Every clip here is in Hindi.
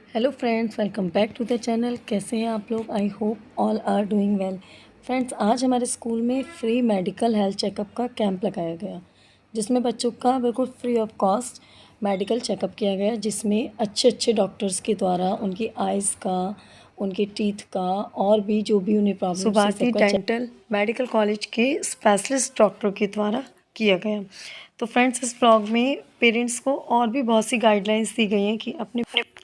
Hello friends, welcome back to the channel. कैसे हैं आप लोग? I hope all are doing well. Friends, आज हमारे स्कूल में फ्री मेडिकल हेल्थ चेकअप का कैंप लगाया गया, जिसमें बच्चों का बिल्कुल free of cost medical checkup किया गया, जिसमें अच्छे अच्छे डॉक्टर्स के द्वारा उनकी आइज़ का, उनके टीथ का और भी जो भी उन्हें problem Subhashi dental medical college के स्पेशलिस्ट डॉक्टरों के द्वारा किया गया। तो फ्रेंड्स, इस ब्लॉग में पेरेंट्स को और भी बहुत सी गाइडलाइंस दी गई हैं कि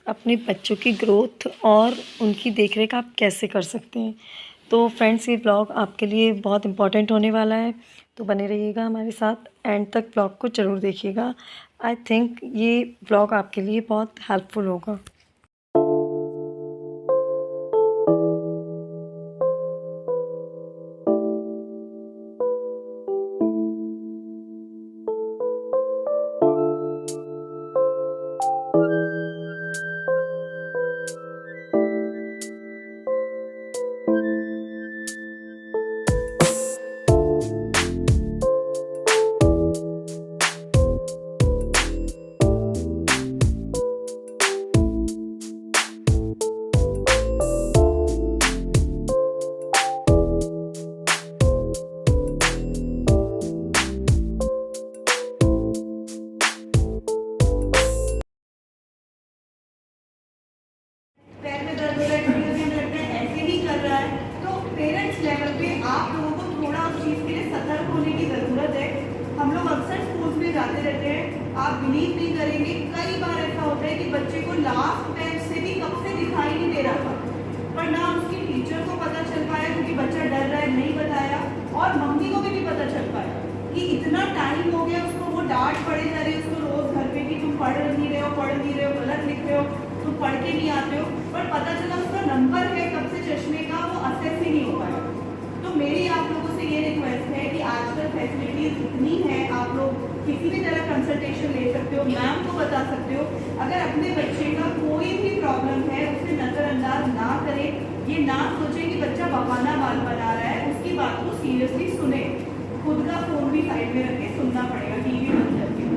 अपने बच्चों की ग्रोथ और उनकी देखरेख आप कैसे कर सकते हैं। तो फ्रेंड्स, ये ब्लॉग आपके लिए बहुत इम्पॉर्टेंट होने वाला है, तो बने रहिएगा हमारे साथ, एंड तक ब्लॉग को ज़रूर देखिएगा। आई थिंक ये ब्लॉग आपके लिए बहुत हेल्पफुल होगा। पैर में दर्द हो रहा है, कभी कभी हमें लगता है ऐसे ही कर रहा है, तो पेरेंट्स लेवल पे आप लोगों को थोड़ा उस चीज़ के लिए सतर्क होने की ज़रूरत है। हम लोग अक्सर स्कूल्स में जाते रहते हैं, आप बिलीव नहीं करेंगे, कई बार ऐसा होता है कि बच्चे को लास्ट बेंच से भी कब से दिखाई नहीं दे रहा था, पर ना उसकी टीचर को पता चल पाया क्योंकि बच्चा डर रहा है, नहीं बताया, और मम्मी को भी नहीं पता चल पाया कि इतना टाइम हो गया, उसको वो डांट पड़े जा रही है उसको रोज़ घर पे कि तुम पढ़ नहीं रहे हो, गलत लिख रहे हो, तुम पढ़ के नहीं आते हो, पर पता चला उसका नंबर है कब से चश्मे का, वो असेस ही नहीं हो पाया। तो मेरी आप लोगों से ये रिक्वेस्ट है कि आजकल फैसिलिटीज इतनी है, आप लोग किसी भी तरह कंसल्टेशन ले सकते हो, मैम को बता सकते हो। अगर अपने बच्चे का कोई भी प्रॉब्लम है उसे नज़रअंदाज ना करें, ये ना सोचें कि बच्चा बहाना बाल बना रहा है, उसकी बात को सीरियसली सुने, खुद का फोन भी साइड में रख के सुनना पड़ेगा, टीवी बंद करके।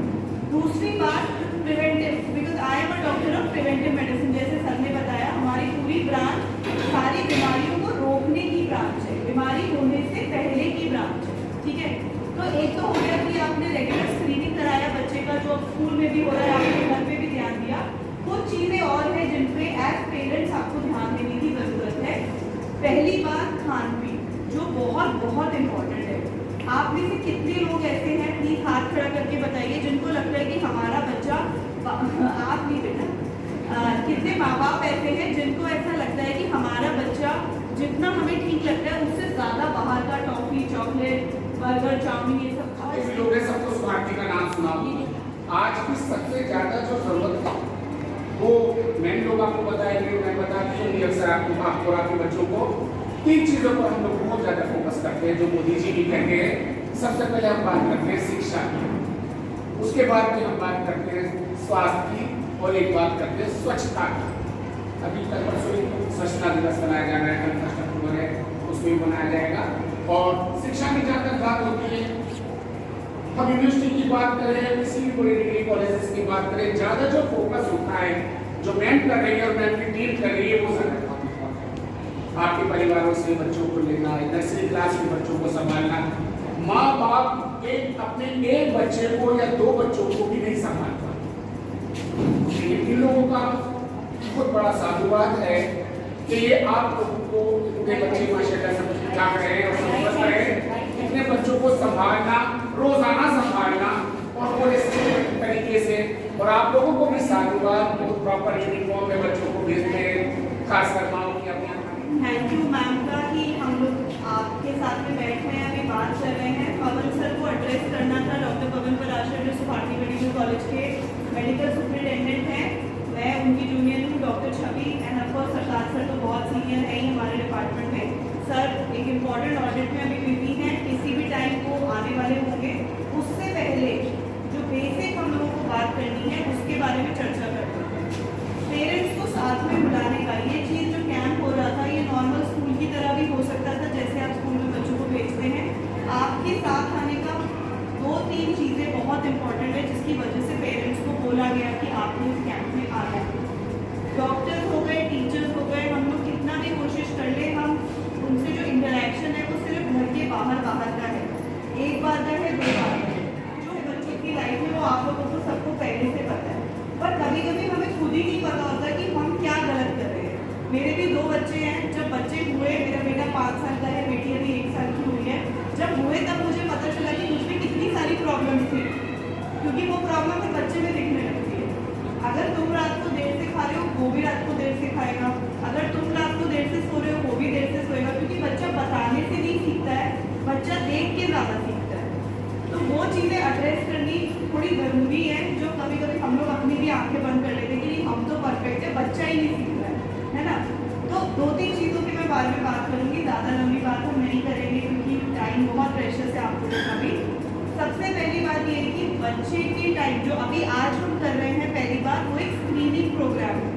दूसरी बात, preventive, because I am a doctor of preventive medicine, जैसे सर ने बताया, हमारी पूरी ब्रांच सारी बीमारियों को रोकने की ब्रांच है, बीमारी होने से पहले की ब्रांच है, ठीक है। तो एक तो हो गया कि आपने रेगुलर स्क्रीनिंग कराया बच्चे का, जो स्कूल में भी हो रहा है, आपने घर पे भी ध्यान दिया। कुछ चीज़ें और हैं जिन पे एज पेरेंट्स आपको ध्यान देने की ज़रूरत है। पहली बात, खान पीन, जो बहुत बहुत इम्पोर्टेंट है। आप में से कितने लोग ऐसे हैं, प्लीज हाथ खड़ा करके बताइए, जिनको लगता है कि हमारा बच्चा, आप नहीं बेटा, कितने माँ बाप ऐसे हैं जिनको ऐसा लगता है कि हमारा बच्चा जितना हमें ठीक लगता है उससे ज्यादा बाहर का टॉफी, चॉकलेट, बर्गर, चाउमीन, ये सब खा रहे हैं। सबको स्मार्टी का नाम सुना होगा। आज की सबसे ज्यादा जो जरूरत है वो मैंने लोग आपको बताएंगे, मैं बताती हूँ अक्सर आपको और आपके बच्चों को तीन चीजों पर हम लोग बहुत ज्यादा फोकस करते हैं, जो मोदी जी भी कहते हैं। सबसे पहले हम बात करते हैं शिक्षा की, उसके बाद में हम बात करते हैं स्वास्थ्य की, और एक बात करते हैं स्वच्छता की। अभी कल परसों स्वच्छता दिवस मनाया जा रहा है, कल 1 अक्टूबर है, उसमें भी मनाया जाएगा। और शिक्षा की जहाँ तक बात होती है, हम यूनिवर्सिटी की बात करें, किसी भी बड़े डिग्री कॉलेजेस की बात करें, ज्यादा जो फोकस होता है, जो मैम कर रही है और मैम की टीम कर रही है, वो सब आपके परिवारों से बच्चों को लेना, नर्सरी क्लास के बच्चों को संभालना। माँ बाप अपने एक बच्चे को या 2 बच्चों को भी नहीं संभाल पाते। इन लोगों का बहुत बड़ा साधुवाद है कि ये आप लोगों को, इतने बच्चे माशाल्लाह सब ठीक-ठाक रहे और स्वस्थ रहे, इतने बच्चों को संभालना, रोजाना संभालना और पूरे तरीके से, और आप लोगों को भी साधुवाद, बहुत प्रॉपर यूनिफॉर्म में बच्चों को भेजते हैं, खासकर माँ की अपनी। थैंक यू मैम का कि हम लोग आपके साथ में बैठे हैं, अभी बात कर रहे हैं। पवन सर को एड्रेस करना था, डॉक्टर पवन पराशर जो सुभाषी मेडिकल कॉलेज के मेडिकल सुपरिटेंडेंट हैं, मैं उनकी जूनियर हूँ, doctor Chhavi, and of course Sardar sir तो बहुत सीनियर है ही हमारे डिपार्टमेंट में। सर एक इम्पॉर्टेंट ऑडिट में अभी बिजी हैं, किसी भी टाइम को आने वाले होंगे। उससे पहले जो बेसिक हम लोगों को बात करनी है उसके बारे में चर्चा करते हैं। पेरेंट्स को साथ में बुलाने का, ये चीज़ जो कैंप हो रहा था, ये नॉर्मल स्कूल की तरह भी हो सकता था, जैसे आप स्कूल में बच्चों को भेजते हैं। आपके साथ आने का 2-3 चीज़ें बहुत इंपॉर्टेंट है, जिसकी वजह से पेरेंट्स को बोला गया कि आपने इस कैंप में आना है। डॉक्टर मेरे भी 2 बच्चे हैं। जब बच्चे हुए, मेरा बेटा 5 साल का है, बेटी अभी 1 साल की हुई है। जब हुए तब मुझे पता चला कि मुझ में कितनी सारी प्रॉब्लम्स थी, क्योंकि वो प्रॉब्लम फिर बच्चे में दिखने लगती है। अगर तुम रात को देर से खा रहे हो, वो भी रात को देर से खाएगा। अगर तुम रात को देर से सो रहे हो, वो भी देर से सोएगा, क्योंकि बच्चा बताने से नहीं सीखता है, बच्चा देख के ज़्यादा सीखता है। तो वो चीज़ें एड्रेस करनी थोड़ी ज़रूरी है, जो कभी कभी हम लोग अपनी भी आंखें बंद कर लेते हैं कि हम तो परफेक्ट है, बच्चा ही नहीं सीख रहा है ना। तो 2-3 चीज़ों की मैं बाद में बात करूँगी, ज़्यादा लंबी बात हम नहीं करेंगे क्योंकि टाइम बहुत प्रेशियस है आप लोगों का भी। सबसे पहली बात ये है कि बच्चे के टाइम जो अभी आज हम कर रहे हैं, पहली बार वो एक स्क्रीनिंग प्रोग्राम है,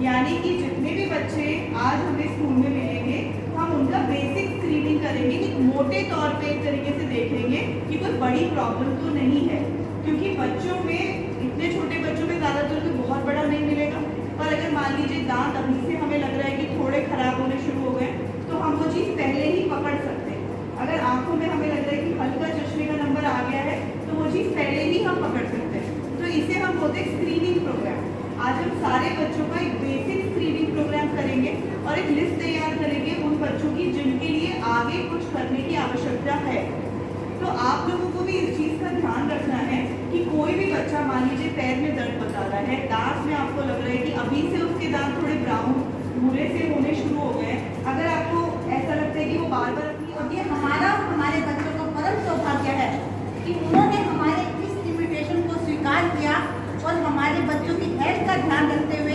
यानी कि जितने भी बच्चे आज हमें स्कूल में मिलेंगे हम उनका बेसिक स्क्रीनिंग करेंगे कि मोटे तौर पे एक तरीके से देखेंगे कि कोई बड़ी प्रॉब्लम तो नहीं है, क्योंकि बच्चों में, इतने छोटे बच्चों में ज़्यादातर तो बहुत बड़ा नहीं मिलेगा, पर अगर मान लीजिए दांत अभी से हमें लग रहा है कि थोड़े खराब होने शुरू हो गए तो हम वो चीज़ पहले ही पकड़ सकते हैं। अगर आंखों में हमें लग रहा है कि हल्का चश्मे का नंबर आ गया है तो वो चीज़ पहले ही हम पकड़ सकते हैं। तो इसे हम बोलते हैं स्क्रीनिंग प्रोग्राम। आज हम सारे बच्चों का एक बेसिक स्क्रीनिंग प्रोग्राम करेंगे और एक लिस्ट तैयार करेंगे उन बच्चों की जिनके लिए आगे कुछ करने की आवश्यकता है। तो आप लोगों को भी इस चीज़ का ध्यान रखना है कि कोई भी बच्चा, मान लीजिए पैर में दर्द बता रहा है, दांत में आपको लग रहा है कि अभी से उसके दांत थोड़े ब्राउन भूरे से होने शुरू हो गए हैं, अगर आपको ऐसा लगता है कि वो बार बार और ये हमारा और हमारे बच्चों का परम सौभाग्य है कि उन्होंने हमारे इस इन्विटेशन को स्वीकार किया और हमारे बच्चों की हेल्थ का ध्यान रखते हुए